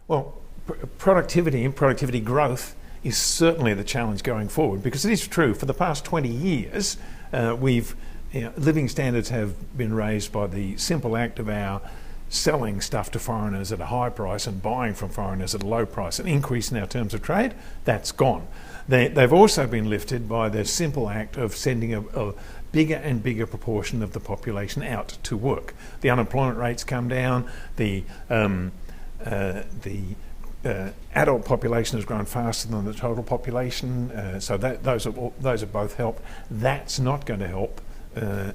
Well, productivity and productivity growth is certainly the challenge going forward, because it is true, for the past 20 years, living standards have been raised by the simple act of our selling stuff to foreigners at a high price and buying from foreigners at a low price, an increase in our terms of trade. That's gone. They've also been lifted by the simple act of sending a bigger and bigger proportion of the population out to work. The unemployment rates come down, the adult population has grown faster than the total population, so those have both helped. That's not going to help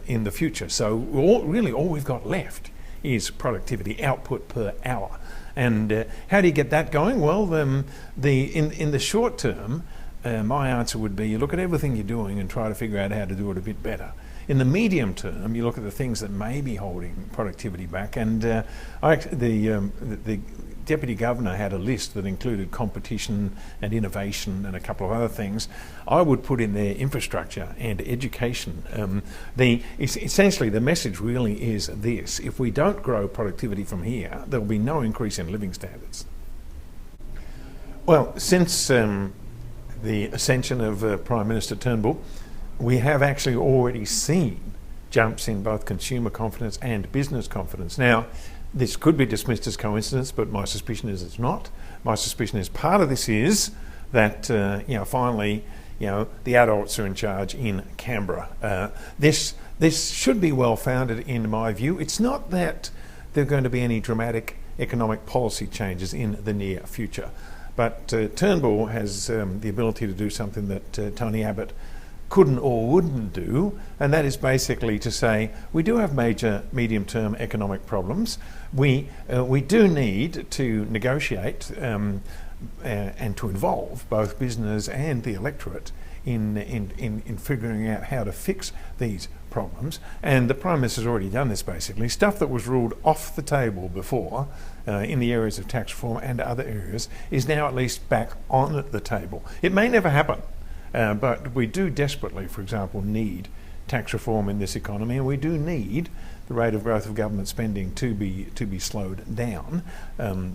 in the future. So really all we've got left is productivity, output per hour. And how do you get that going? Well, in the short term, my answer would be you look at everything you're doing and try to figure out how to do it a bit better. In the medium term, you look at the things that may be holding productivity back, and the Deputy Governor had a list that included competition and innovation and a couple of other things. I would put in there infrastructure and education. Essentially, the message really is this: if we don't grow productivity from here, there will be no increase in living standards. Well, since the ascension of Prime Minister Turnbull, we have actually already seen jumps in both consumer confidence and business confidence. Now, this could be dismissed as coincidence, but my suspicion is it's not. My suspicion is part of this is that finally, the adults are in charge in Canberra. This should be well founded, in my view. It's not that there are going to be any dramatic economic policy changes in the near future, but Turnbull has the ability to do something that Tony Abbott couldn't or wouldn't do, and that is basically to say we do have major medium-term economic problems. We do need to negotiate and to involve both business and the electorate in figuring out how to fix these problems. And the Prime Minister's already done this basically. Stuff that was ruled off the table before in the areas of tax reform and other areas is now at least back on the table. It may never happen. But we do desperately, for example, need tax reform in this economy, and we do need the rate of growth of government spending to be slowed down,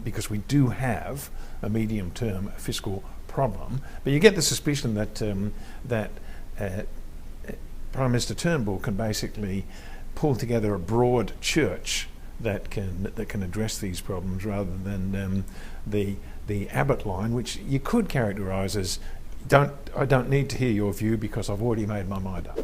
because we do have a medium-term fiscal problem. But you get the suspicion that Prime Minister Turnbull can basically pull together a broad church that can address these problems, rather than the Abbott line, which you could characterise as I don't need to hear your view because I've already made my mind up.